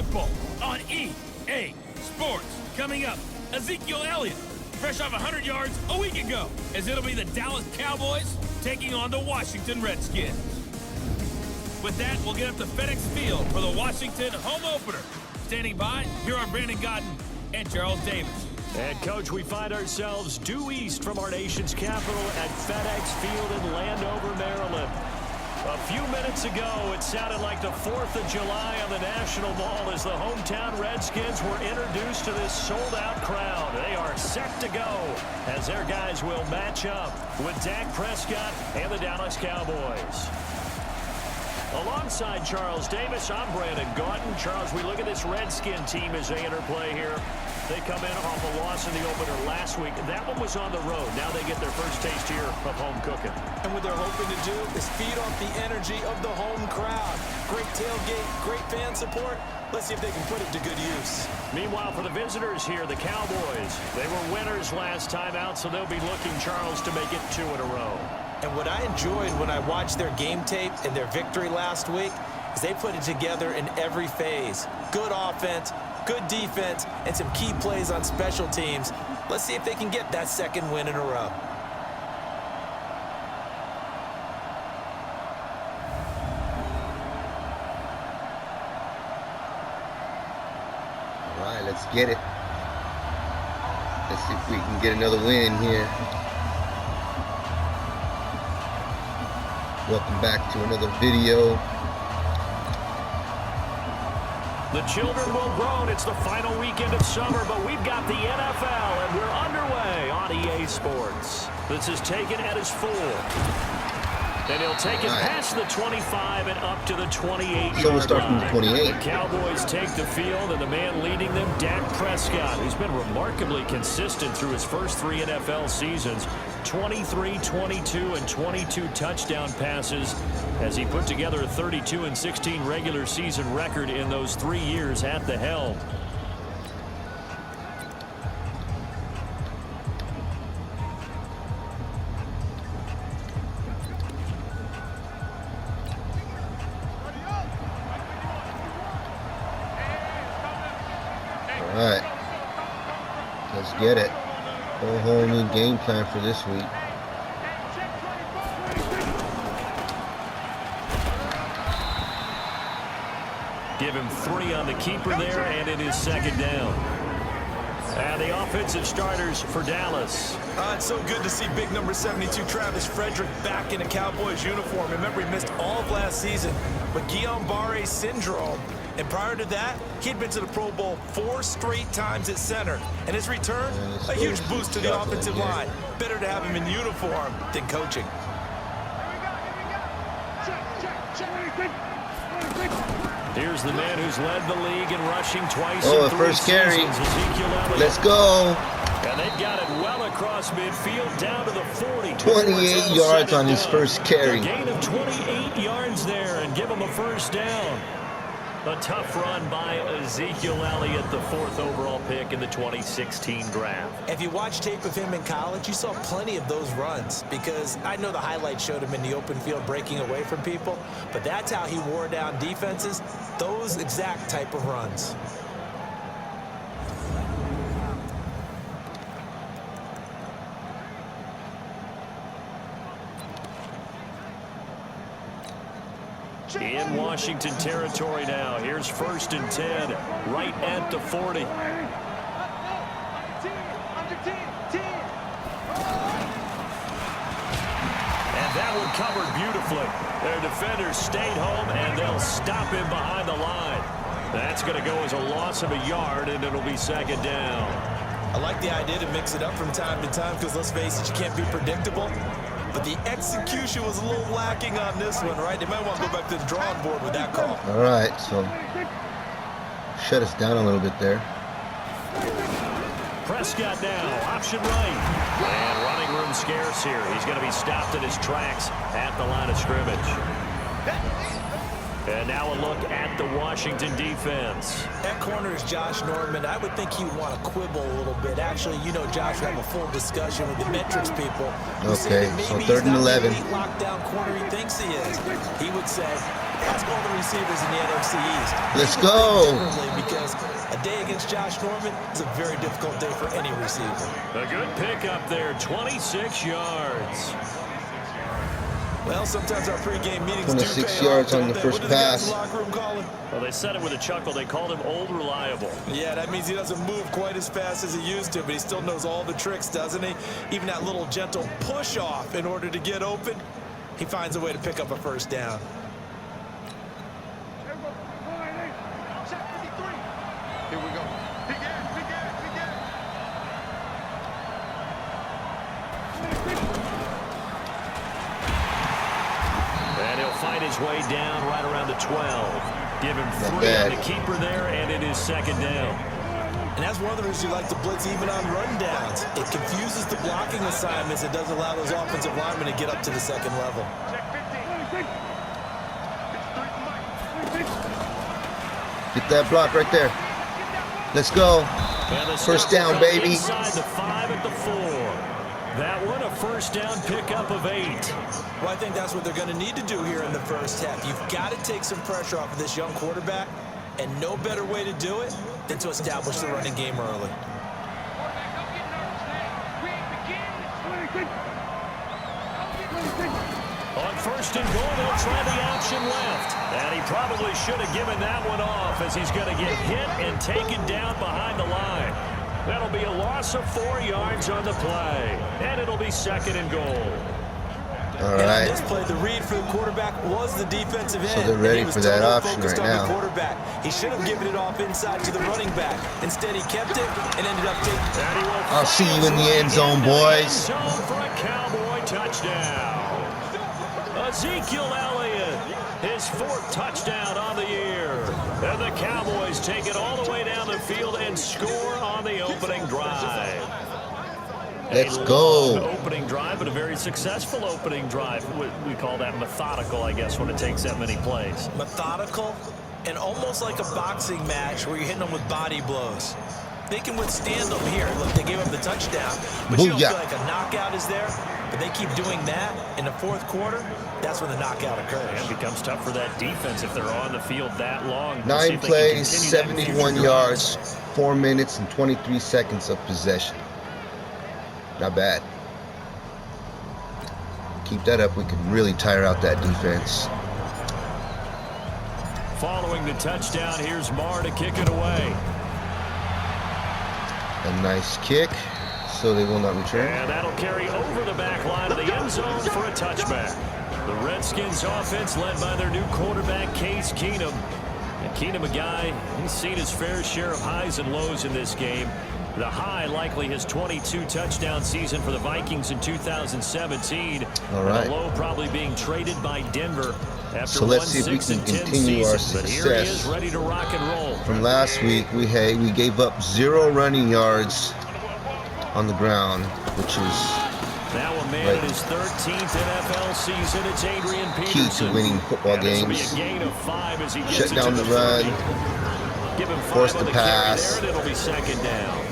football on EA Sports. Coming up, Ezekiel Elliott, fresh off 100 yards a week ago, as it'll be the Dallas Cowboys taking on the Washington Redskins. With that, we'll get up to FedEx Field for the Washington home opener. Standing by, here are Brandon Godden and Charles Davis. And, Coach, we find ourselves due east from our nation's capital at FedEx Field in Landover, Maryland. A few minutes ago, it sounded like the 4th of July on the National Mall as the hometown Redskins were introduced to this sold-out crowd. They are set to go as their guys will match up with Dak Prescott and the Dallas Cowboys. Alongside Charles Davis, I'm Brandon Godden. Charles, we look at this Redskin team as they enter play here. They come in off a loss in the opener last week. That one was on the road. Now they get their first taste here of home cooking. And what they're hoping to do is feed off the energy of the home crowd. Great tailgate, great fan support. Let's see if they can put it to good use. Meanwhile, for the visitors here, the Cowboys, they were winners last time out, so they'll be looking, Charles, to make it 2 in a row. And what I enjoyed when I watched their game tape and their victory last week is they put it together in every phase. Good offense, good defense, and some key plays on special teams. Let's see if they can get that second win in a row. All right, let's get it. Let's see if we can get another win here. Welcome back to another video. The children will groan. It's the final weekend of summer, but we've got the NFL, and we're underway on EA Sports. This is taken at his full. And he'll take it past the 25 and up to the 28-yard line. So we'll start from the 28. The Cowboys take the field, and the man leading them, Dak Prescott, who's been remarkably consistent through his first 3 NFL seasons. 23, 22, and 22 touchdown passes as he put together a 32-16 regular season record in those 3 years at the helm. All right, let's get it. A whole new game plan for this week. Give him 3 on the keeper there, and it is second down. And the offensive starters for Dallas. It's so good to see big number 72 Travis Frederick back in a Cowboys uniform. Remember, he missed all of last season with Guillain-Barré syndrome. And prior to that, he'd been to the Pro Bowl 4 straight times at center. And his return, a huge boost to the offensive line. Better to have him in uniform than coaching. Here's the man who's led the league in rushing twice in 3 first carry. seasons, Ezekiel Elliott. Let's go. And they've got it well across midfield down to the 40. 28 yards on his first carry. A gain of 28 yards there and give him a first down. A tough run by Ezekiel Elliott, the 4th overall pick in the 2016 draft. If you watch tape of him in college, you saw plenty of those runs because I know the highlights showed him in the open field breaking away from people, but that's how he wore down defenses, those exact type of runs. In Washington territory now. Here's 1st and 10, right at the 40. And that one covered beautifully. Their defenders stayed home, and they'll stop him behind the line. That's going to go as a loss of a yard, and it'll be second down. I like the idea to mix it up from time to time because, let's face it, you can't be predictable. But the execution was a little lacking on this one, right? They might want to go back to the drawing board with that call. All right, so shut us down a little bit there. Prescott now, option right. And running room scarce here. He's going to be stopped in his tracks at the line of scrimmage. And now a look at the Washington defense. At corner is Josh Norman. I would think he would want to quibble a little bit. Actually, you know, Josh would have a full discussion with the metrics people. Okay, so 3rd and 11. Lockdown corner he thinks he is. He would say, ask all the receivers in the NFC East. Let's go. Because a day against Josh Norman is a very difficult day for any receiver. A good pickup there, 26 yards. Well, sometimes our pregame meetings 26 yards on the first pass. Well, they said it with a chuckle. They called him Old Reliable. Yeah, that means he doesn't move quite as fast as he used to, but he still knows all the tricks, doesn't he? Even that little gentle push-off in order to get open, he finds a way to pick up a first down. Here we go. And he'll fight his way down right around the 12. Give him 3 on the keeper there, and it is 2nd down. And that's one of the reasons you like to blitz even on rundowns. It confuses the blocking assignments. It doesn't allow those offensive linemen to get up to the 2nd level. Get that block right there. Let's go. First down, baby. Inside the 5 at the 4. That one, a first down pickup of 8. Well, I think that's what they're going to need to do here in the first half. You've got to take some pressure off of this young quarterback, and no better way to do it than to establish the running game early. On 1st and goal, they'll try the option left. And he probably should have given that one off, as he's going to get hit and taken down behind the line. That'll be a loss of 4 yards on the play. And it'll be 2nd and goal. All right. And on this play, the read for the quarterback was the defensive end. So they're ready for that option right now. He should have given it off inside to the running back. Instead, he kept it and ended up taking it. I'll see you in the end zone, boys. Zone for a Cowboy touchdown. Ezekiel Elliott, his 4th touchdown on the year. And the Cowboys take it all the way down the field and score on the opening drive. Let's go. Opening drive, but a very successful opening drive. We call that methodical, I guess, when it takes that many plays. Methodical and almost like a boxing match where you're hitting them with body blows. They can withstand them here. Look, they gave up the touchdown, but you don't feel like a knockout is there. But they keep doing that in the 4th quarter. That's when the knockout occurs. And it becomes tough for that defense if they're on the field that long. 9 plays, 71 yards, 4 minutes, and 23 seconds of possession. Not bad. Keep that up. We could really tire out that defense. Following the touchdown, here's Marr to kick it away. A nice kick, so they will not return. And that'll carry over the back line of the end zone for a touchback. The Redskins offense led by their new quarterback, Case Keenum. And Keenum, a guy, he's seen his fair share of highs and lows in this game. The high, likely his 22 touchdown season for the Vikings in 2017. All right. And the low, probably being traded by Denver after so let's see if we can continue our success. But here he is, ready to rock and roll. From last week, we gave up 0 running yards on the ground, which is now a man in his 13th NFL season. It's Adrian Peterson. Key to winning football games. This will be a gain of 5 as he gets Shut down the run. Give him 5 force on the pass. pass. There, and it'll be 2nd down.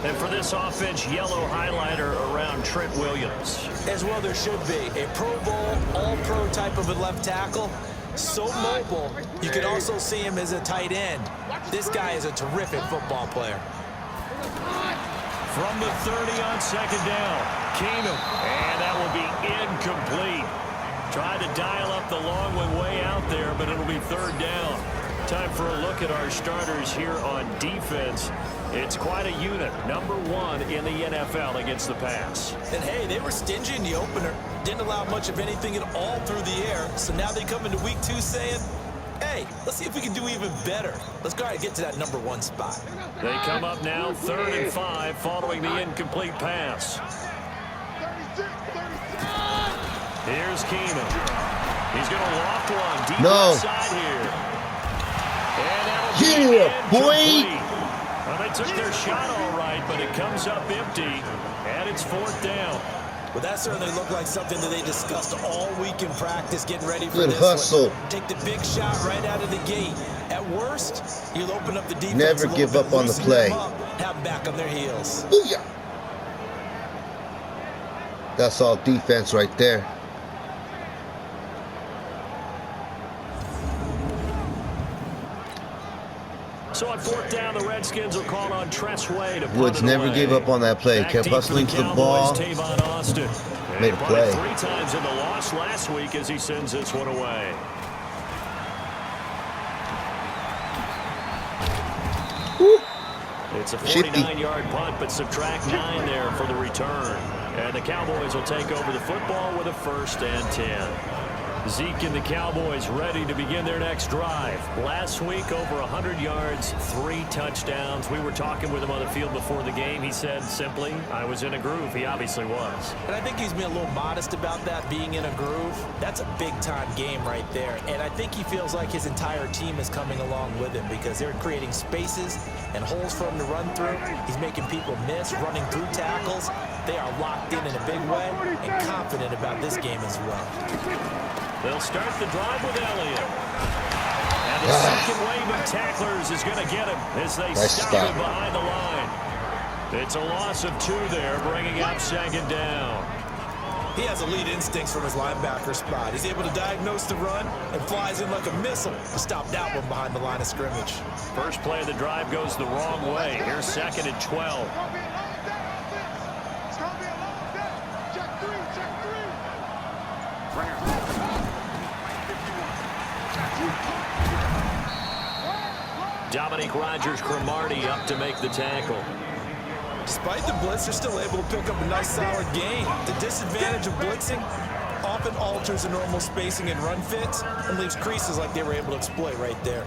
And for this offense, yellow highlighter around Trent Williams. As well, there should be a Pro Bowl, all-pro type of a left tackle. So mobile, you can also see him as a tight end. This guy is a terrific football player. From the 30 on 2nd down, Keenum. And that will be incomplete. Tried to dial up the long one way out there, but it'll be 3rd down. Time for a look at our starters here on defense. It's quite a unit, number 1 in the NFL against the pass. And hey, they were stingy in the opener. Didn't allow much of anything at all through the air. So now they come into week 2 saying, hey, let's see if we can do even better. Let's go ahead and get to that number 1 spot. They come up now 3rd and 5 following the incomplete pass. Here's Keenum. He's going to loft one deep inside here. And that'll be incomplete. Well, they took their shot all right, but it comes up empty, and it's 4th down. Well, that certainly looked like something that they discussed all week in practice, getting ready for Good this hustle. one. Take the big shot right out of the gate. At worst, you'll open up the defense. Never a give bit, up on the loosen play. them up, have them back on their heels. Booyah. That's all defense right there. So on 4th down, the Redskins will call on Tressway to punt Woods it never away. gave up on that play. Back Kept deep for hustling to the Cowboys, ball. Tavon Austin. And Made a he play. punted 3 times in the loss last week as he sends this one away. Woo. It's a Shifty. 49-yard punt, but subtract 9 there for the return. And the Cowboys will take over the football with a 1st and 10. Zeke and the Cowboys ready to begin their next drive. Last week, over 100 yards, 3 touchdowns. We were talking with him on the field before the game. He said simply, I was in a groove. He obviously was. And I think he's been a little modest about that, being in a groove. That's a big-time game right there. And I think he feels like his entire team is coming along with him because they're creating spaces and holes for him to run through. He's making people miss, running through tackles. They are locked in a big way and confident about this game as well. They'll start the drive with Elliott. And the second wave of tacklers is going to get him as they stop him behind the line. It's a loss of 2 there, bringing up 2nd down. He has elite instincts from his linebacker spot. He's able to diagnose the run and flies in like a missile to stop that one behind the line of scrimmage. First play of the drive goes the wrong way. Here's 2nd and 12. Dominique Rodgers-Cromartie up to make the tackle. Despite the blitz, they're still able to pick up a nice solid gain. The disadvantage of blitzing often alters the normal spacing and run fits and leaves creases like they were able to exploit right there.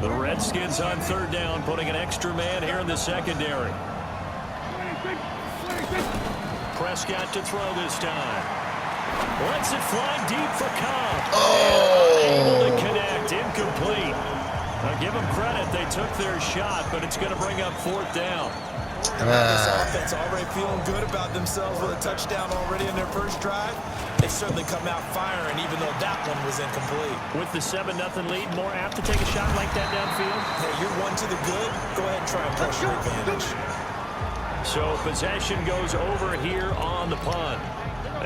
The Redskins on 3rd down, putting an extra man here in the secondary. Prescott to throw this time. Lets it fly deep for Cobb. Able to connect, incomplete. Now give them credit, they took their shot, but it's going to bring up 4th down. This offense already feeling good about themselves with a touchdown already in their first drive. They've certainly come out firing, even though that one was incomplete. With the 7-0 lead, more apt to take a shot like that downfield? Hey, you're 1 to the good. Go ahead and try and push your advantage. So possession goes over here on the punt.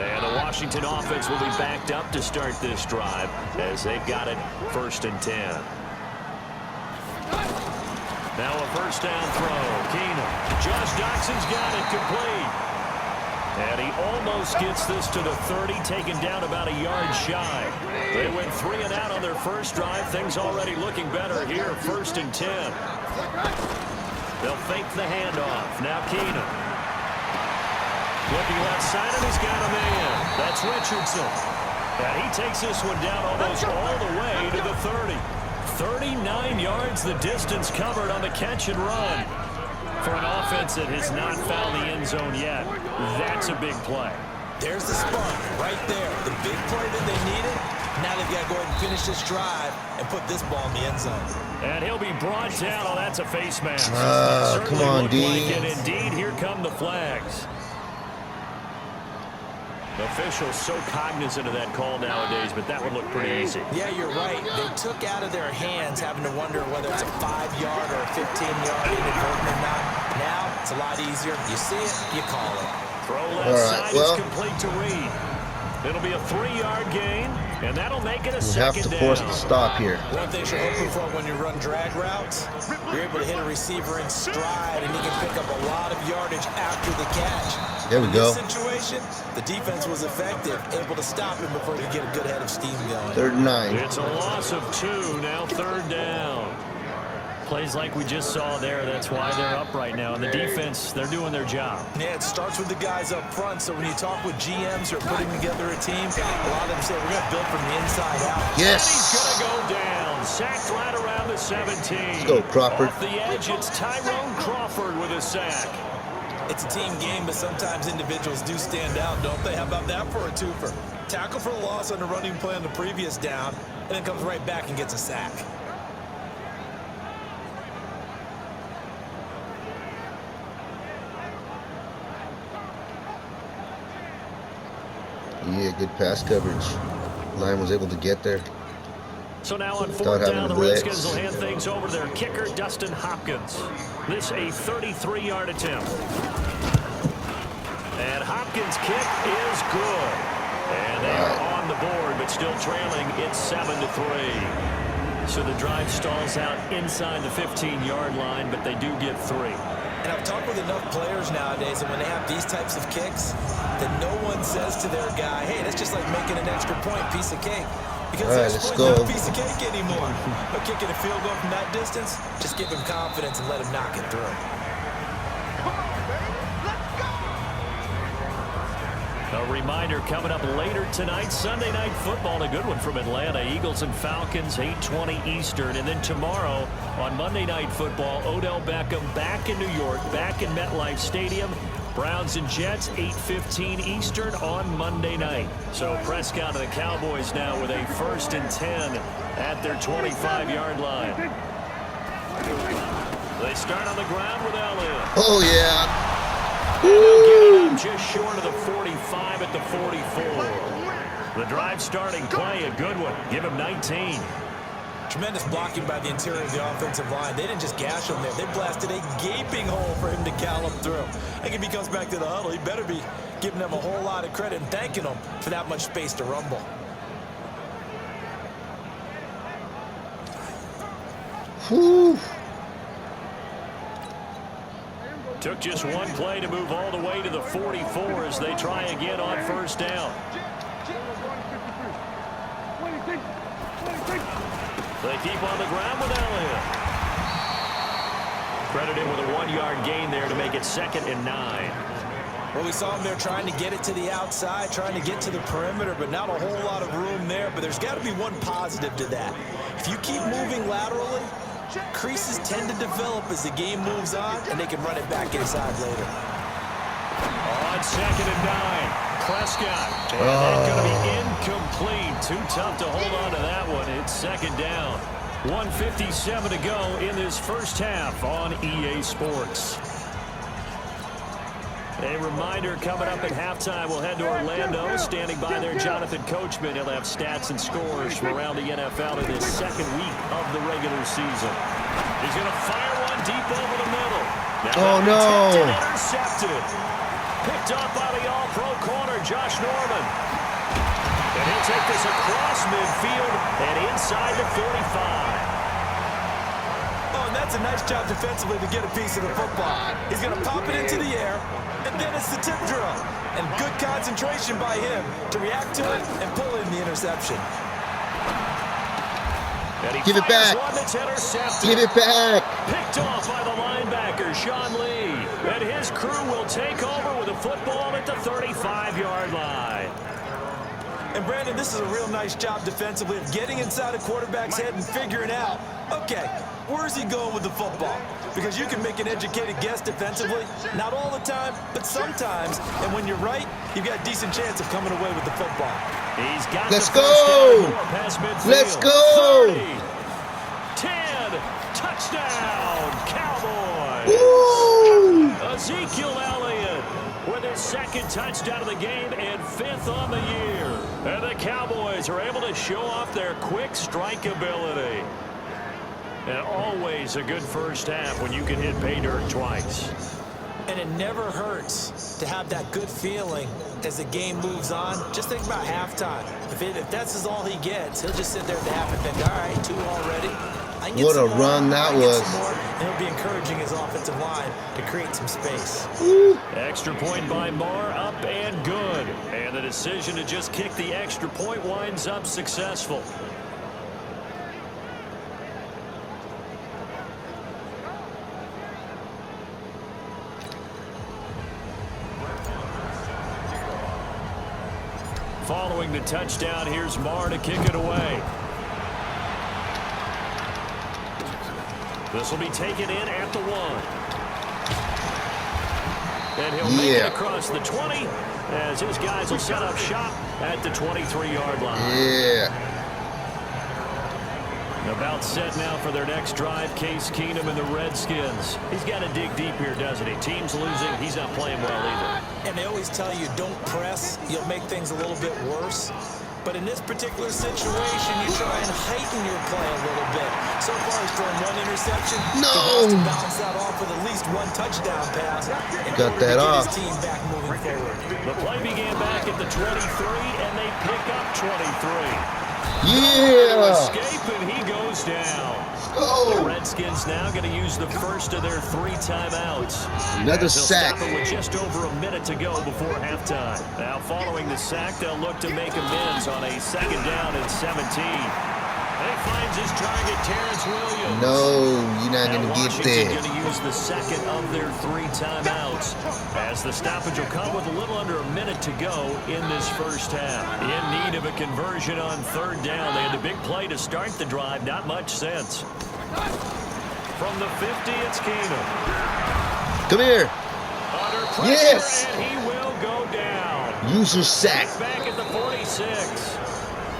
And the Washington offense will be backed up to start this drive as they've got it 1st and 10. Now a 1st down throw. Keenum. Josh Doxson's got it complete. And he almost gets this to the 30, taken down about a yard shy. They went 3 and out on their first drive. Things already looking better here, 1st and 10. They'll fake the handoff. Now Keenum. Looking left side, and he's got a man. That's Richardson. And he takes this one down almost all the way to the 30. 39 yards the distance covered on the catch and run. For an offense that has not found the end zone yet, that's a big play. There's the spark right there. The big play that they needed. Now they've got to go ahead and finish this drive and put this ball in the end zone. And he'll be brought down. Oh, that's a face mask. Come on, D. Like it. Indeed, here come the flags. The officials so cognizant of that call nowadays, but that would look pretty easy. Yeah, you're right. They took out of their hands having to wonder whether it's a 5-yard or a 15-yard inadvertent or not. Now, it's a lot easier. You see it, you call it. Throw left side is complete to Reed. It'll be a 3-yard gain, and that'll make it a second down. You have to force the stop here. One thing you're hoping for when you run drag routes, you're able to hit a receiver in stride, and he can pick up a lot of yardage after the catch. There we go. In this situation, the defense was effective, able to stop him before he could get a good head of steam going. 3rd and 9. It's a loss of 2, now 3rd down. Plays like we just saw there, that's why they're up right now. And the defense, they're doing their job. Yeah, it starts with the guys up front, so when you talk with GMs who are putting together a team, a lot of them say, we're going to build from the inside out. Yes. And he's going to go down, sacked right around the 17. Let's go, Crawford. Off the edge, it's Tyrone Crawford with a sack. It's a team game, but sometimes individuals do stand out, don't they? How about that for a twofer? Tackle for the loss on the running play on the previous down, and then comes right back and gets a sack. Yeah, good pass coverage. Line was able to get there. So now on fourth down, the Redskins will hand things over to their kicker, Dustin Hopkins. This a 33-yard attempt. And Hopkins' kick is good. And they are on the board, but still trailing. It's 7-3. So the drive stalls out inside the 15-yard line, but they do get 3. And I've talked with enough players nowadays, and when they have these types of kicks, that no one says to their guy, hey, that's just like making an extra point, piece of cake. Because let's that's go. not a piece of cake anymore. But kicking a field goal from that distance, just give him confidence and let him knock it through. A reminder coming up later tonight, Sunday Night Football, a good one from Atlanta. Eagles and Falcons, 8:20 Eastern. And then tomorrow on Monday Night Football, Odell Beckham back in New York, back in MetLife Stadium. Browns and Jets, 8:15 Eastern on Monday night. So Prescott and the Cowboys now with a 1st and 10 at their 25-yard line. They start on the ground with Elliott. Oh, yeah. And they'll get it up just short of the 45 at the 44. The drive starting play, a good one. Give him 19. Tremendous blocking by the interior of the offensive line. They didn't just gash him there. They blasted a gaping hole for him to gallop through. I think if he comes back to the huddle, he better be giving them a whole lot of credit and thanking them for that much space to rumble. Whew. Took just one play to move all the way to the 44 as they try again on 1st down. They keep on the ground with Elliott. Credited with a 1-yard gain there to make it 2nd and 9. Well, we saw him there trying to get it to the outside, trying to get to the perimeter, but not a whole lot of room there. But there's got to be one positive to that. If you keep moving laterally, creases tend to develop as the game moves on, and they can run it back inside later. On 2nd and 9. Prescott. And that's going to be incomplete. Too tough to hold on to that one. It's 2nd down. 1:57 to go in this first half on EA Sports. A reminder coming up at halftime. We'll head to Orlando. Standing by there, Jonathan Coachman. He'll have stats and scores from around the NFL in this 2nd week of the regular season. He's going to fire one deep over the middle. Now intercepted. Picked up by the all-pro corner, Josh Norman. And he'll take this across midfield and inside the 45. Oh, and that's a nice job defensively to get a piece of the football. He's going to pop it into the air, and then it's the tip drill. And good concentration by him to react to it and pull in the interception. Give it back. Give it back. Picked off by the linebacker, Sean Lee. And his crew will take over with a football at the 35-yard line. And Brandon, this is a real nice job defensively of getting inside a quarterback's head and figuring out, okay, where's he going with the football? Because you can make an educated guess defensively, not all the time, but sometimes. And when you're right, you've got a decent chance of coming away with the football. He's got Let's go! Let's go! 30, 10, touchdown, Cowboys! Woo! Ezekiel Elliott with his 2nd touchdown of the game and 5th on the year. And the Cowboys are able to show off their quick strike ability. And always a good first half when you can hit pay dirt twice. And it never hurts to have that good feeling as the game moves on. Just think about halftime. If that's all he gets, he'll just sit there at the half and think, all right, 2 already. What a run that was. And he'll be encouraging his offensive line to create some space. Woo. Extra point by Marr, up and good. And the decision to just kick the extra point winds up successful. Following the touchdown, here's Marr to kick it away. This will be taken in at the 1. And he'll make it across the 20 as his guys will set up shop at the 23-yard line. Yeah. About set now for their next drive, Case Keenum and the Redskins. He's got to dig deep here, doesn't he? Team's losing. He's not playing well either. And they always tell you, don't press. You'll make things a little bit worse. But in this particular situation, you try and heighten your play a little bit. So far, he's thrown one interception. No. To bounce that off with at least one touchdown pass. Got that off. His team back moving forward. The play began back at the 23, and they pick up 23. Yeah. Escape, and he goes down. Oh. The Redskins now going to use the first of their 3 timeouts. Another sack. With just over a minute to go before halftime. Now, following the sack, they'll look to make amends on a second down and 17. And he finds his target, Terrence Williams. No, you're not going to get there. Washington going to use the second of their 3 timeouts as the stoppage will come with a little under a minute to go in this first half. In need of a conversion on 3rd down. They had the big play to start the drive. Not much sense. From the 50, it's Keenum. Come here. Under pressure, Yes. and he will go down. Use your sack. Back at the 46.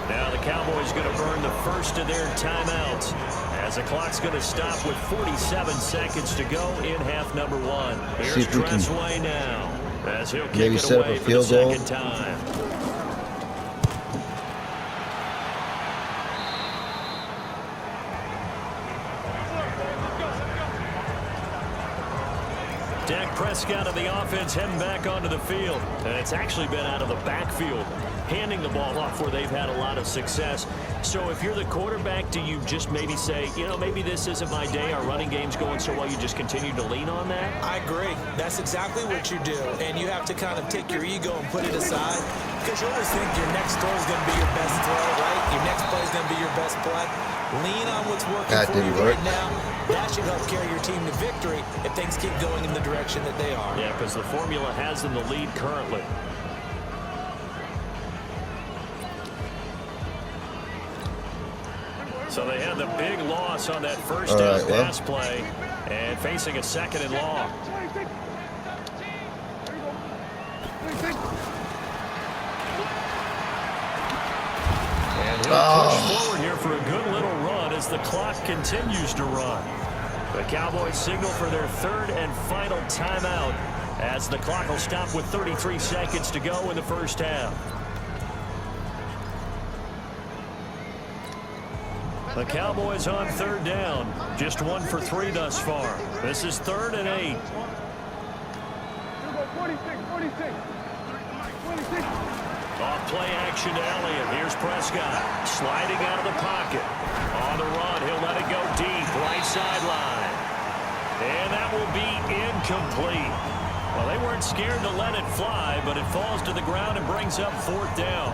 Now the Cowboys going to burn the first of their timeouts as the clock's going to stop with 47 seconds to go in half number 1. Here's Tressway now as he'll kick it away for the second time. Dak Prescott of the offense heading back onto the field. And it's actually been out of the backfield, handing the ball off where they've had a lot of success. So if you're the quarterback, do you just maybe say, you know, maybe this isn't my day, our running game's going so well, you just continue to lean on that? I agree. That's exactly what you do. And you have to kind of take your ego and put it aside because you always think your next throw is going to be your best throw, right? Your next play is going to be your best play. Lean on what's working for you right now. That should help carry your team to victory if things keep going in the direction that they are. Yeah, because the formula has them the lead currently. So they had the big loss on that first down pass play and facing a 2nd and long. And he'll push forward here for a good little run as the clock continues to run. The Cowboys signal for their 3rd and final timeout as the clock will stop with 33 seconds to go in the first half. The Cowboys on 3rd down. Just 1 for 3 thus far. This is 3rd and 8. Off play action to Elliott. Here's Prescott sliding out of the pocket. On the run, he'll let it go deep. Right sideline. And that will be incomplete. Well, they weren't scared to let it fly, but it falls to the ground and brings up 4th down.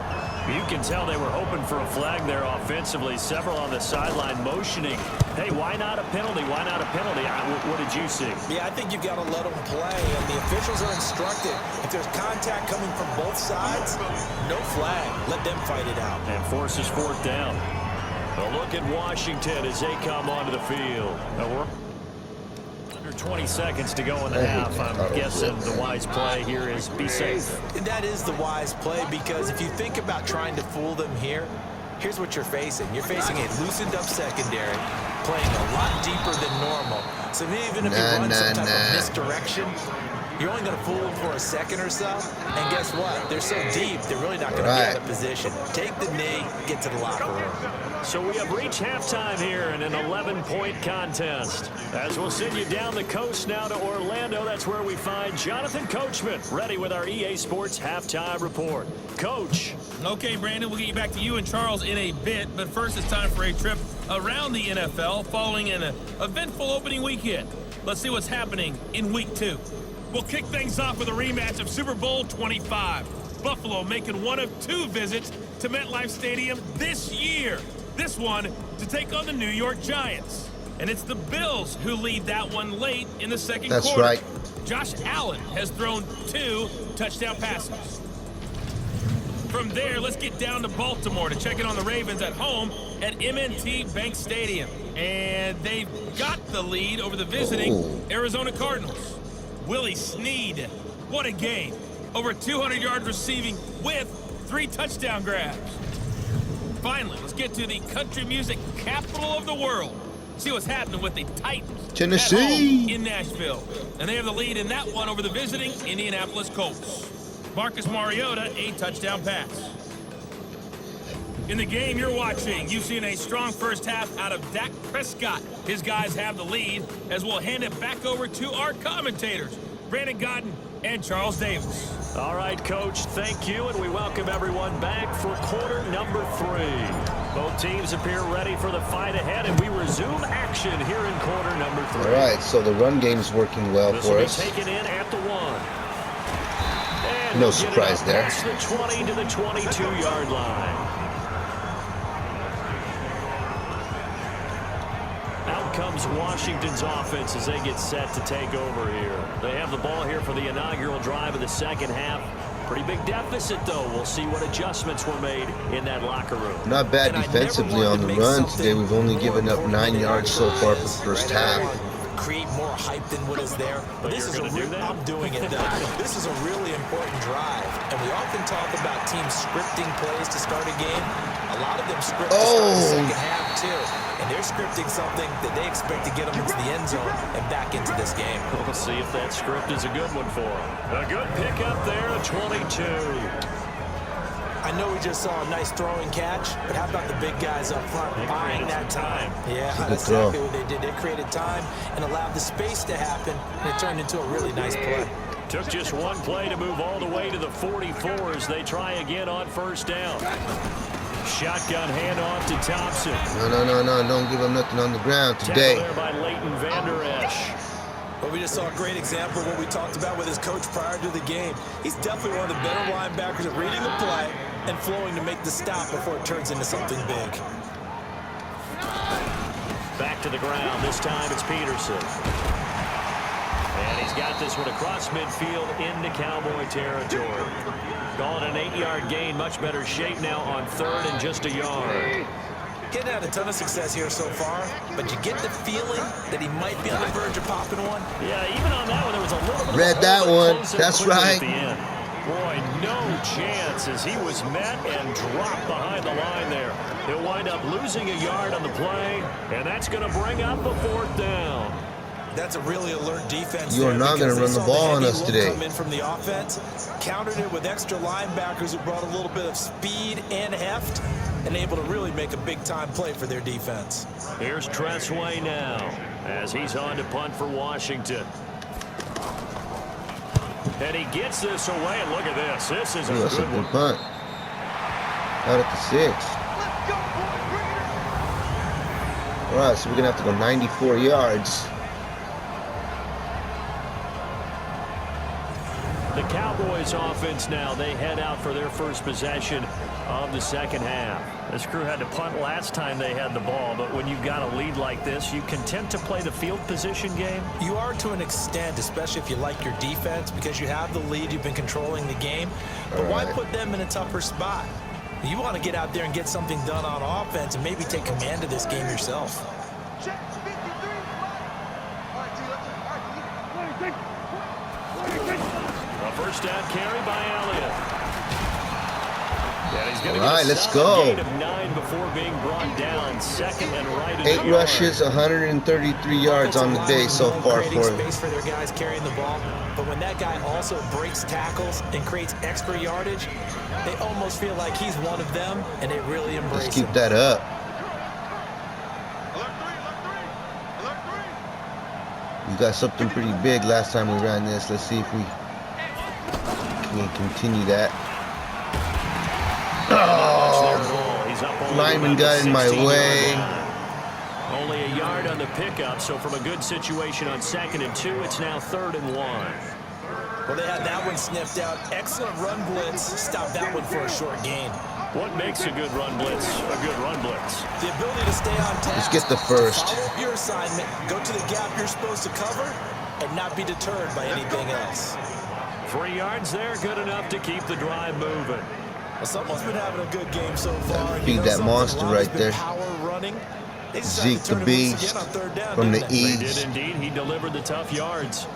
You can tell they were hoping for a flag there offensively. Several on the sideline motioning. Hey, why not a penalty? Why not a penalty? What did you see? Yeah, I think you've got to let them play, and the officials are instructed. If there's contact coming from both sides, no flag. Let them fight it out. And forces 4th down. A look at Washington as they come onto the field. Now we're under 20 seconds to go in the half. I'm guessing the wise play here is be safe. And that is the wise play because if you think about trying to fool them here, here's what you're facing. You're facing a loosened up secondary, playing a lot deeper than normal. So even if you run some type of misdirection, you're only going to fool them for a second or so. And guess what? They're so deep, they're really not going to be out of position. Take the knee, get to the locker room. So we have reached halftime here in an 11-point contest. As we'll send you down the coast now to Orlando, that's where we find Jonathan Coachman, ready with our EA Sports halftime report. Coach. Okay, Brandon, we'll get you back to you and Charles in a bit, but first it's time for a trip around the NFL following an eventful opening weekend. Let's see what's happening in Week 2. We'll kick things off with a rematch of Super Bowl 25. Buffalo making one of 2 visits to MetLife Stadium this year. This one to take on the New York Giants. And it's the Bills who lead that one late in the second quarter. That's right. Josh Allen has thrown 2 touchdown passes. From there, let's get down to Baltimore to check in on the Ravens at home at M&T Bank Stadium. And they've got the lead over the visiting Arizona Cardinals. Willie Snead What a game. Over 200 yards receiving with 3 touchdown grabs. Finally, let's get to the country music capital of the world. See what's happening with the Titans Tennessee at home in Nashville. And they have the lead in that one over the visiting Indianapolis Colts. Marcus Mariota, a touchdown pass. In the game you're watching, you've seen a strong first half out of Dak Prescott. His guys have the lead, as we'll hand it back over to our commentators, Brandon Godden and Charles Davis. All right, Coach, thank you, and we welcome everyone back for quarter number 3. Both teams appear ready for the fight ahead, and we resume action here in quarter number 3. All right, so the run game's working well This for will us. be taken in at the 1. And No he'll get it surprise up there. past the 20 to the 22-yard line. Out comes Washington's offense as they get set to take over here. They have the ball here for the inaugural drive of the second half. Pretty big deficit, though. We'll see what adjustments were made in that locker room. Not bad defensively on the run today. We've only given up 9 yards so far for the first half. Create more hype than what is there. But this is a real, I'm doing it though. This is a really important drive. And we often talk about teams scripting plays to start a game. A lot of them script to start the second half too. And they're scripting something that they expect to get them into the end zone and back into this game. We'll see if that script is a good one for them. A good pickup there, a 22. I know we just saw a nice throwing catch, but how about the big guys up front buying that time? Yeah, that's exactly what they did. They created time and allowed the space to happen, and it turned into a really nice play. Took just one play to move all the way to the 44 as they try again on first down. Shotgun handoff to Thompson. No, don't give him nothing on the ground today. Tackled there by Leighton Vander Esch. But we just saw a great example of what we talked about with his coach prior to the game. He's definitely one of the better linebackers at reading the play and flowing to make the stop before it turns into something big. Back to the ground. This time it's Peterson. And he's got this one across midfield into Cowboy territory. Calling an 8-yard gain. Much better shape now on 3rd and just a yard. Getting had a ton of success here so far, but you get the feeling that he might be on the verge of popping one. Yeah, even on that one, there was a little bit Read that one. That's right. Boy, no chance as he was met and dropped behind the line there. He'll wind up losing a yard on the play, and that's going to bring up a 4th down. That's a really alert defense. You are not going to run the ball on us today. Come in from the offense, countered it with extra linebackers who brought a little bit of speed and heft, and able to really make a big-time play for their defense. Here's Tressway now as he's on to punt for Washington. And he gets this away, and look at this. This is a good one. Punt. Out at the 6. All right, so we're going to have to go 94 yards. The Cowboys offense now, they head out for their first possession of the second half. This crew had to punt last time they had the ball, but when you've got a lead like this, you content to play the field position game? You are to an extent, especially if you like your defense, because you have the lead, you've been controlling the game. But why put them in a tougher spot? You want to get out there and get something done on offense and maybe take command of this game yourself. A first down carry by Elliott. All right, let's go. 9 before being brought down. Second and right. 8 rushes, 133 yards on the day so far for him. Space for their guys carrying the ball, but when that guy also breaks tackles and creates extra yardage, they almost feel like he's one of them, and they really embrace Let's keep him. that up. We got something pretty big last time we ran this. Let's see if we can continue that. Oh, lineman got in my way. Only a yard on the pickup, so from a good situation on 2nd and 2, it's now 3rd and 1. Well, they had that one sniffed out. Excellent run blitz. Stop that one for a short gain. What makes a good run blitz a good run blitz? The ability to stay on task. Let's get the first. Follow up your assignment, go to the gap you're supposed to cover, and not be deterred by anything else. 3 yards there, good enough to keep the drive moving. Well, someone's been having a good game so far. Feed that monster right there. Power running. Zeke the Beast from the They did East. indeed. He delivered the tough yards.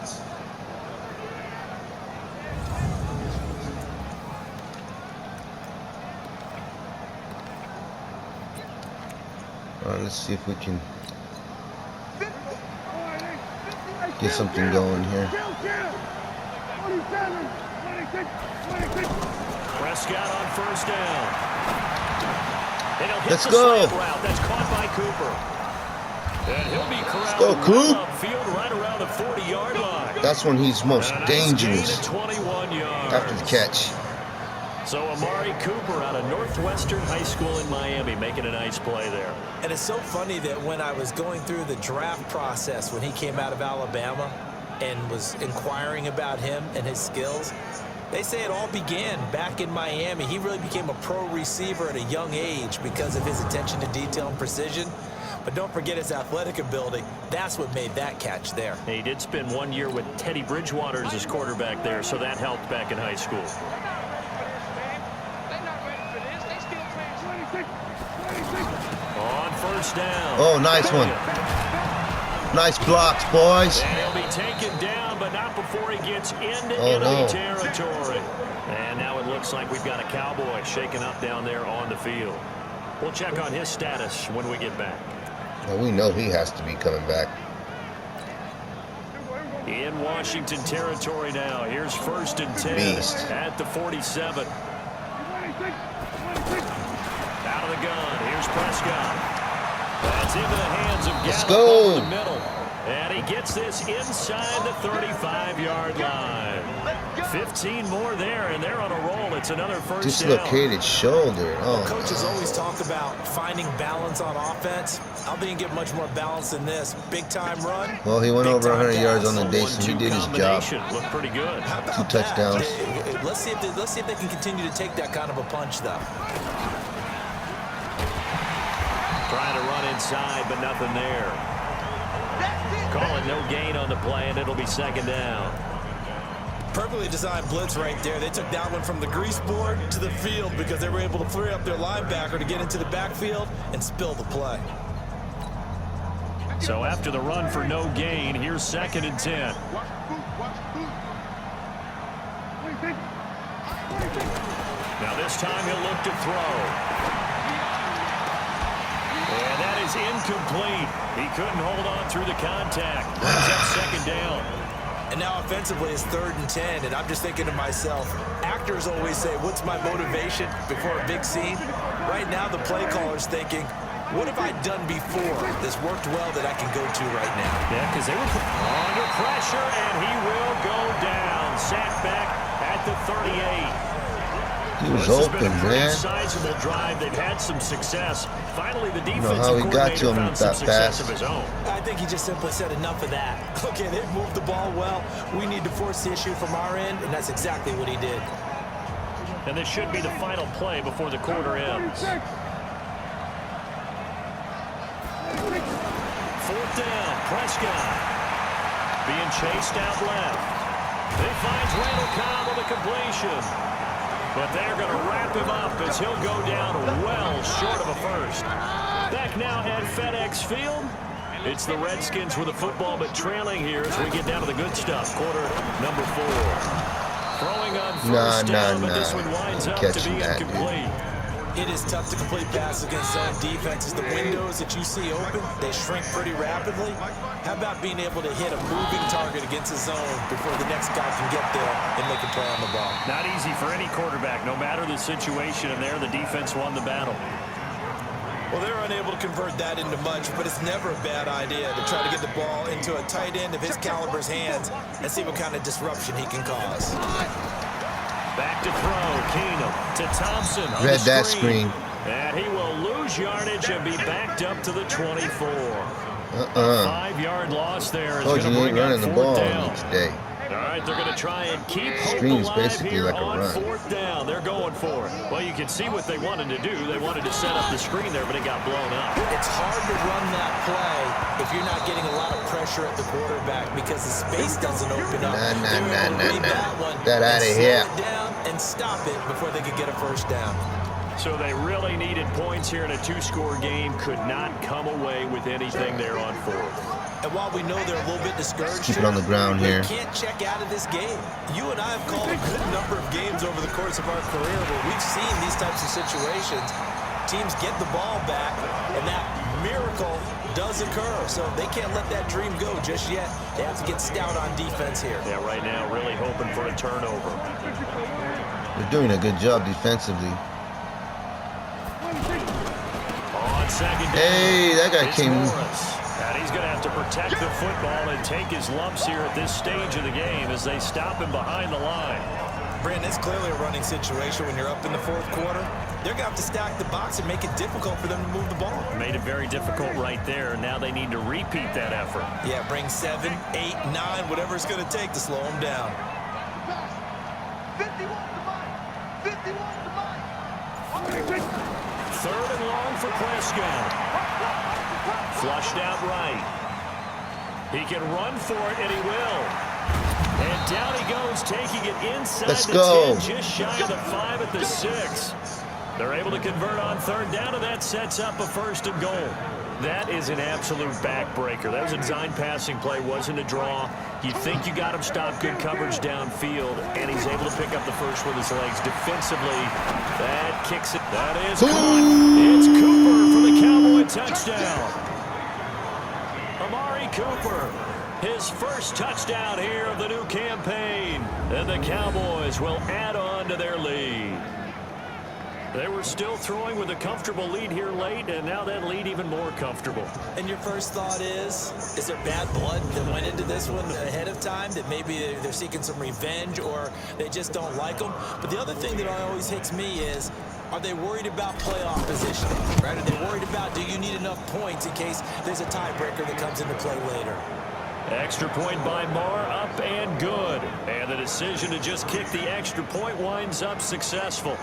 All right, let's see if we can get something going here. Prescott on first down. And he'll hit Let's the go. slant route. That's caught by Cooper. And he'll be corralled go, Coop. upfield right around the 40-yard line. That's when he's most And a nice dangerous, gain of 21 yards. after the catch. So Amari Cooper out of Northwestern High School in Miami making a nice play there. And it's so funny that when I was going through the draft process when he came out of Alabama and was inquiring about him and his skills, they say it all began back in Miami. He really became a pro receiver at a young age because of his attention to detail and precision. But don't forget his athletic ability. That's what made that catch there. He did spend 1 year with Teddy Bridgewater as his quarterback there, so that helped back in high school. On first down. Oh, nice one. Nice blocks, boys. And he'll be taken down, but not before he gets into Oh, enemy no. territory. And now it looks like we've got a Cowboy shaken up down there on the field. We'll check on his status when we get back. Well, we know he has to be coming back. In Washington territory now. Here's 1st and 10 Beast. at the 47. Out of the gun. Here's Prescott. That's into the hands of Let's Gallup go. over the middle. And he gets this inside the 35-yard line. 15 more there, and they're on a roll. It's another first down. Dislocated shoulder. Oh, Coaches always talk about finding balance on offense. I don't think you can get much more balance than this. Big-time run. well, he went big over time 100 yards pass. on the day, so he did his job. Combination looked pretty good. How about 2 touchdowns. that? Let's see if they can continue to take that kind of a punch, though. Trying to run inside, but nothing there. Calling no gain on the play, and it'll be 2nd down. Perfectly designed blitz right there. They took that one from the grease board to the field because they were able to free up their linebacker to get into the backfield and spill the play. So after the run for no gain, here's 2nd and 10. Now this time he'll look to throw. And that is incomplete. He couldn't hold on through the contact. Brings up 2nd down. And now offensively it's 3rd and 10, and I'm just thinking to myself, actors always say, what's my motivation before a big scene? Right now the play caller's thinking, what have I done before that's worked well that I can go to right now? Yeah, because they were under pressure, and he will go down. Sacked back at the 38. He was This has been open, a pretty man. sizable drive. They've had some success. Finally, the know defensive how he got to coordinator him found some that success fast. of his own. I think he just simply said enough of that. Okay, they've moved the ball well. We need to force the issue from our end, and that's exactly what he did. And this should be the final play before the quarter ends. 4th down, Prescott. Being chased out left. He finds Randall Cobb with a completion. But they're going to wrap him up as he'll go down well short of a first. Back now at FedEx Field. It's the Redskins with the football, but trailing here as we get down to the good stuff. Quarter number 4. Throwing on first down, but this one winds up to Catching be that, dude. incomplete. It is tough to complete passes against zone defenses. The windows that you see open, they shrink pretty rapidly. How about being able to hit a moving target against a zone before the next guy can get there and make a play on the ball? Not easy for any quarterback, no matter the situation, and there the defense won the battle. Well, they're unable to convert that into much, but it's never a bad idea to try to get the ball into a tight end of his caliber's hands and see what kind of disruption he can cause. Back to throw, Keenum to Thompson on Read the that screen. And he will lose yardage and be backed up to the 24. 5-yard loss there is Told going you to he ain't bring up running the 4th ball down. each day. All right, they're going to try and keep hope Screen's alive basically here like a on run. 4th down. They're going for it. Well, you can see what they wanted to do. They wanted to set up the screen there, but it got blown up. It's hard to run that play if you're not getting a lot of pressure at the quarterback because the space doesn't open up. They were able to read that one Get and outta slow here. it down and stop it before they could get a first down. So they really needed points here in a 2-score game. Could not come away with anything there on 4th. And while we know they're a little bit discouraged, Keep it on the ground we here. can't check out of this game. You and I have called a good number of games over the course of our career where we've seen these types of situations. Teams get the ball back, and that miracle does occur. So they can't let that dream go just yet. They have to get stout on defense here. Yeah, right now really hoping for a turnover. They're doing a good job defensively. On second down, Hey, that guy it's came. Morris. And he's going to have to protect the football and take his lumps here at this stage of the game as they stop him behind the line. Brandon, it's clearly a running situation when you're up in the fourth quarter. They're going to have to stack the box and make it difficult for them to move the ball. Made it very difficult right there. Now they need to repeat that effort. Yeah, bring 7, 8, 9, whatever it's going to take to slow them down. 51 to mine. 51 to mine. Third and long for Prescott. Flushed out right. He can run for it, and he will. And down he goes, taking it inside Let's the go. 10, just shy of the 5 at the 6. They're able to convert on third down, and that sets up a 1st and goal. That is an absolute backbreaker. That was a design passing play, wasn't a draw. You think you got him stopped, good coverage downfield, and he's able to pick up the first with his legs. Defensively, that kicks it. That is caught. It's Cooper for the Cowboy touchdown. Amari Cooper, his first touchdown here of the new campaign. And the Cowboys will add on to their lead. They were still throwing with a comfortable lead here late, and now that lead even more comfortable. And your first thought is there bad blood that went into this one ahead of time, that maybe they're seeking some revenge or they just don't like them? But the other thing that always hits me is, are they worried about playoff positioning? Right? Are they worried about, do you need enough points in case there's a tiebreaker that comes into play later? Extra point by Marr, up and good. And the decision to just kick the extra point winds up successful.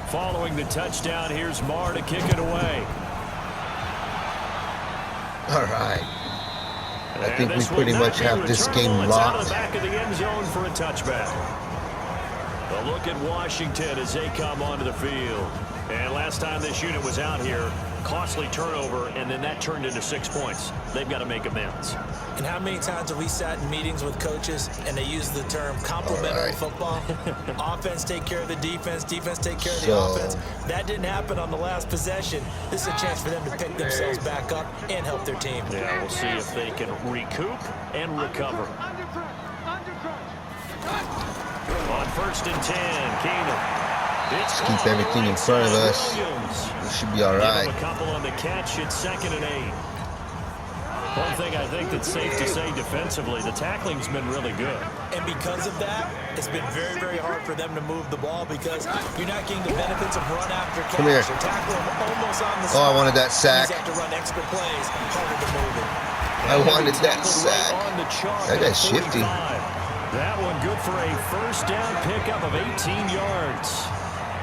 Following the touchdown, here's Marr to kick it away. All right. I think we pretty much have this game Out of locked. the back of the end zone for a touchback. A look at Washington as they come onto the field. And last time this unit was out here, costly turnover, and then that turned into 6 points. They've got to make amends. And how many times have we sat in meetings with coaches and they use the term complementary football? Offense take care of the defense, defense take care of the offense. That didn't happen on the last possession. This is a chance for them to pick themselves back up and help their team. Yeah, we'll see if they can recoup and recover. On 1st and 10, Keenum. Let's keep everything in front of us. We should be all right. Give him a couple on the catch at 2nd and 8. One thing I think that's safe to say defensively, the tackling's been really good. And because of that, it's been very, very hard for them to move the ball because you're not getting the benefits of run after catch. Come here. You're tackling almost on the Oh, I spot. wanted that sack. You have to run extra plays, harder to move it. I wanted that sack. On the chalk That at guy's shifty. 45. That one good for a 1st down pickup of 18 yards.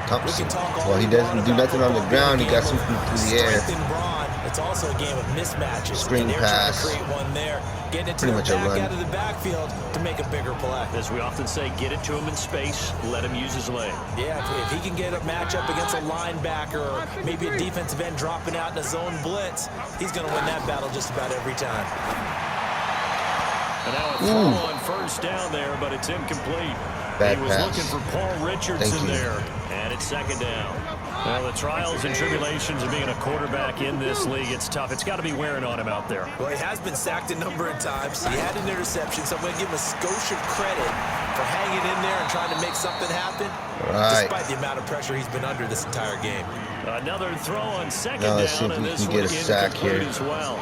Thompson. Well, he doesn't do nothing on the ground. He got something through the air. Strength and brawn. It's also a game of mismatches. Screen and they're pass. trying to create one there. Getting it to Pretty the much a back run. out of the backfield to make a bigger play. As we often say, get it to him in space, let him use his leg. Yeah, if he can get a matchup against a linebacker or maybe a defensive end dropping out in a zone blitz, he's going to win that battle just about every time. And now a throw on 1st down there, but it's incomplete. Bad he was pass. looking for Paul Richardson Thank you. there, and it's 2nd down. Well, the trials and tribulations of being a quarterback in this league, it's tough. It's got to be wearing on him out there. Well, he has been sacked a number of times. He had an interception, so I'm going to give him a skosh of credit for hanging in there and trying to make something happen, Right. despite the amount of pressure he's been under this entire game. Another throw on 2nd Now let's see down, if and we this can one get a sack incomplete here. as well.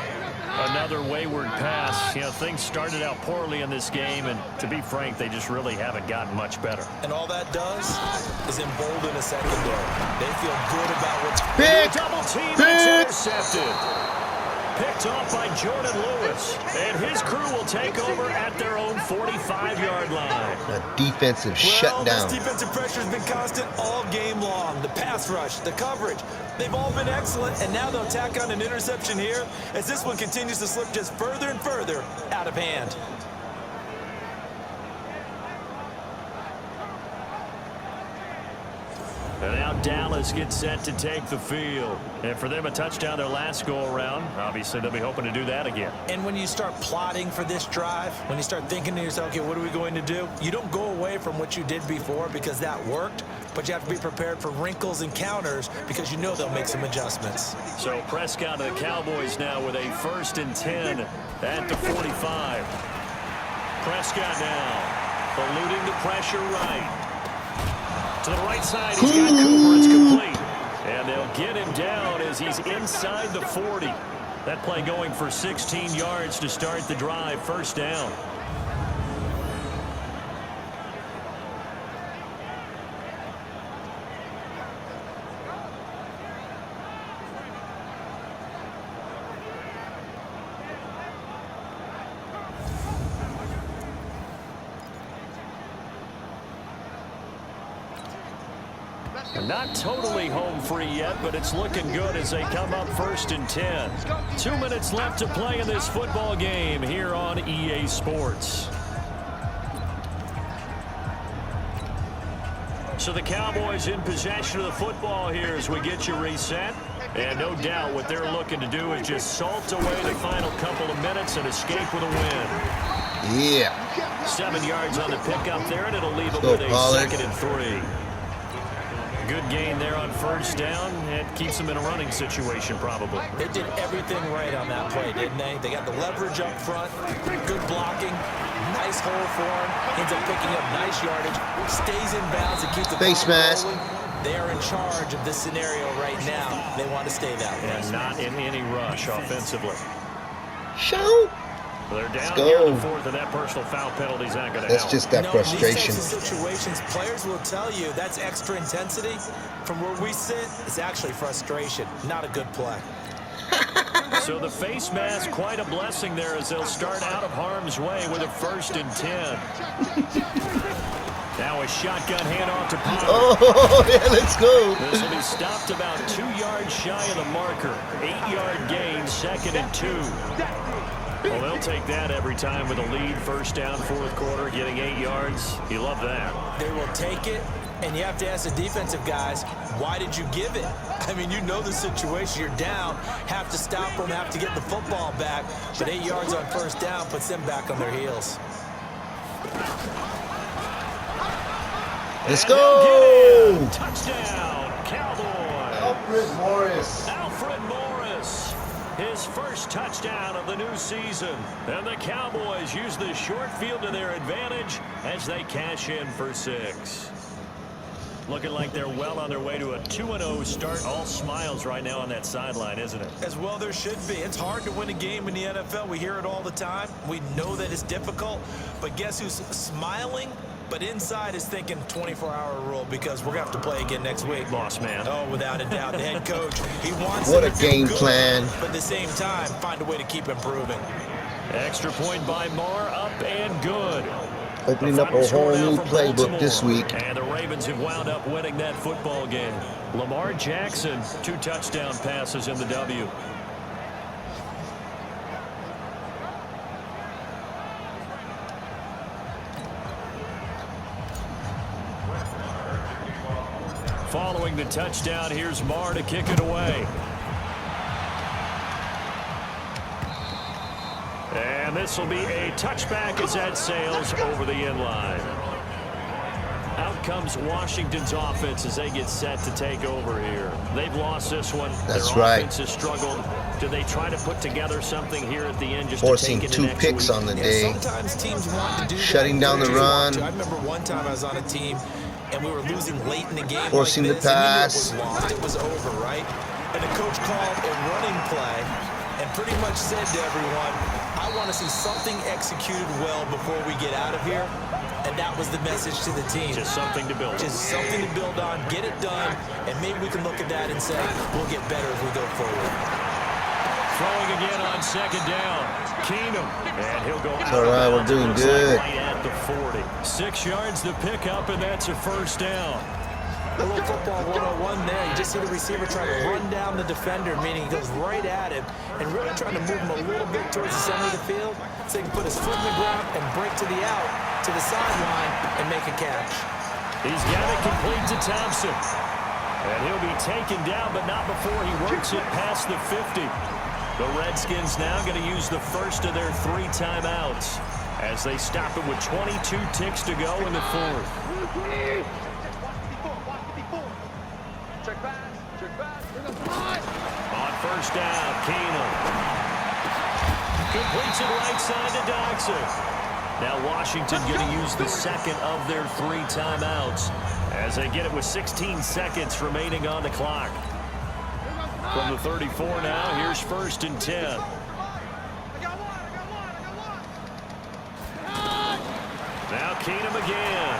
Another wayward pass. You know, things started out poorly in this game, and to be frank, they just really haven't gotten much better. And all that does is embolden a secondary. They feel good about what's... Pick! Double team, Pick! it's intercepted. Picked off by Jordan Lewis, and his crew will take over at their own 45-yard line. A defensive shutdown. This defensive pressure has been constant all game long. The pass rush, the coverage, they've all been excellent, and now they'll tack on an interception here as this one continues to slip just further and further out of hand. And now Dallas gets set to take the field. And for them, a touchdown their last go-around. Obviously, they'll be hoping to do that again. And when you start plotting for this drive, when you start thinking to yourself, okay, what are we going to do? You don't go away from what you did before because that worked, but you have to be prepared for wrinkles and counters because you know they'll make some adjustments. So Prescott and the Cowboys now with a 1st and 10 at the 45. Prescott now eluding the pressure right. To the right side, he's got Cooper. It's complete. And they'll get him down as he's inside the 40. That play going for 16 yards to start the drive. 1st down. Not totally home free yet, but it's looking good as they come up 1st and 10. 2 minutes left to play in this football game here on EA Sports. So the Cowboys in possession of the football here as we get you reset. And no doubt what they're looking to do is just salt away the final couple of minutes and escape with a win. Yeah. 7 yards on the pickup there, and it'll leave them with a 2nd and 3. Good gain there on 1st down. It keeps them in a running situation, probably. They did everything right on that play, didn't they? They got the leverage up front, good blocking, nice hole for him, ends up picking up nice yardage, stays in bounds and keeps the face mask. They are in charge of this scenario right now. They want to stay that way. And not in any rush offensively. Show. They're down here in the 4th, and that personal foul penalty's not going to help. That's just that frustration. In these types of situations, players will tell you that's extra intensity. From where we sit, it's actually frustration, not a good play. So the face mask, quite a blessing there as they'll start out of harm's way with a 1st and 10. Now a shotgun handoff to Pollard. Oh, yeah, let's go. This will be stopped about 2 yards shy of the marker. 8-yard gain, 2nd and 2. Well, they'll take that every time with a lead. 1st down, 4th quarter, getting 8 yards. You love that. They will take it, and you have to ask the defensive guys, why did you give it? I mean, you know the situation. You're down, have to stop them, have to get the football back. But 8 yards on 1st down puts them back on their heels. Let's go. Touchdown, Cowboys. Alfred Morris. Alfred Morris. His 1st touchdown of the new season. And the Cowboys use the short field to their advantage as they cash in for 6. Looking like they're well on their way to a 2-0 start. All smiles right now on that sideline, isn't it? As well there should be. It's hard to win a game in the NFL. We hear it all the time. We know that it's difficult. But guess who's smiling? But inside is thinking 24-hour rule because we're going to have to play again next week. Boss man. Oh, without a doubt. The head coach, he wants What them a to do game good, plan. but at the same time, find a way to keep improving. Extra point by Marr, up and good. Opening up a whole new playbook this week. And the Ravens have wound up winning that football game. Lamar Jackson, 2 touchdown passes in the W. Following the touchdown, here's Marr to kick it away. And this will be a touchback as that sails over the end line. Out comes Washington's offense as they get set to take over here. They've lost this one. That's Their right. offense has struggled. Do they try to put together something here at the end just Forcing to take it 2 next picks week? on the day. Sometimes teams want to do Shutting that. down the Coaches want run. to. I remember one time I was on a team and we were losing late in the game. Forcing like the this, and pass. you knew it was lost. It was over, right? And the coach called a running play and pretty much said to everyone, I want to see something executed well before we get out of here. And that was the message to the team. Just something to build. Just something to build on, get it done, and maybe we can look at that and say, we'll get better as we go forward. Throwing again on 2nd down. Keenum. And he'll go out. All right, we're doing good. Right at the 40. 6 yards to pick up, and that's a 1st down. A little football 101 there. You just see the receiver trying to run down the defender, meaning he goes right at him and really trying to move him a little bit towards the center of the field so he can put his foot in the ground and break to the out, to the sideline, and make a catch. He's got it complete to Thompson. And he'll be taken down, but not before he works it past the 50. The Redskins now going to use the first of their 3 timeouts as they stop it with 22 ticks to go in the 4th. Check back. On first down, Keenum. Completes it right side to Dodson. Now Washington going to use the second of their 3 timeouts as they get it with 16 seconds remaining on the clock. From the 34 now, here's 1st and 10. Now Keenum again.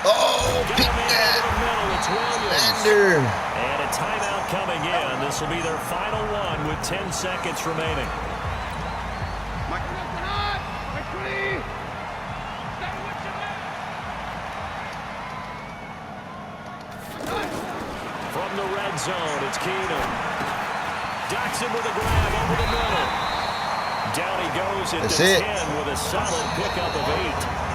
Oh, pick that. Bender. And a timeout coming in. This will be their final one with 10 seconds remaining. From the red zone, it's Keenum. Dodson with a grab over the middle. Down he goes into 10 with a solid pickup of 8.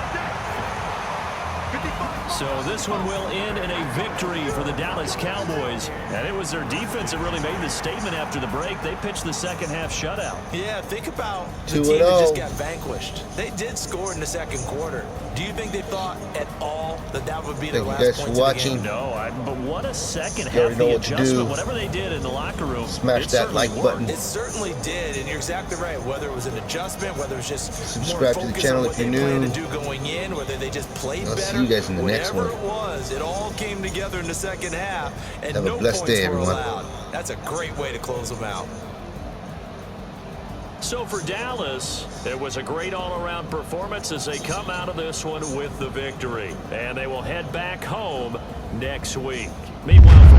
So this one will end in a victory for the Dallas Cowboys. And it was their defense that really made the statement after the break. They pitched the second half shutout. Yeah, think about the team that just got vanquished. They did score in the second quarter. Do you think they thought at all that that would be their last points of the game? No, but what a second half the adjustment. Whatever they did in the locker room, smash that like button. It certainly did, and you're exactly right. Whether it was an adjustment, whether it was just subscribe to the channel if you're new. To do going in, whether they just played better. See you guys in the next one. Whatever it was, it all came together in the second half, and have no a blessed points day, were everyone. allowed. That's a great way to close them out. So for Dallas, it was a great all-around performance as they come out of this one with the victory. And they will head back home next week. Meanwhile,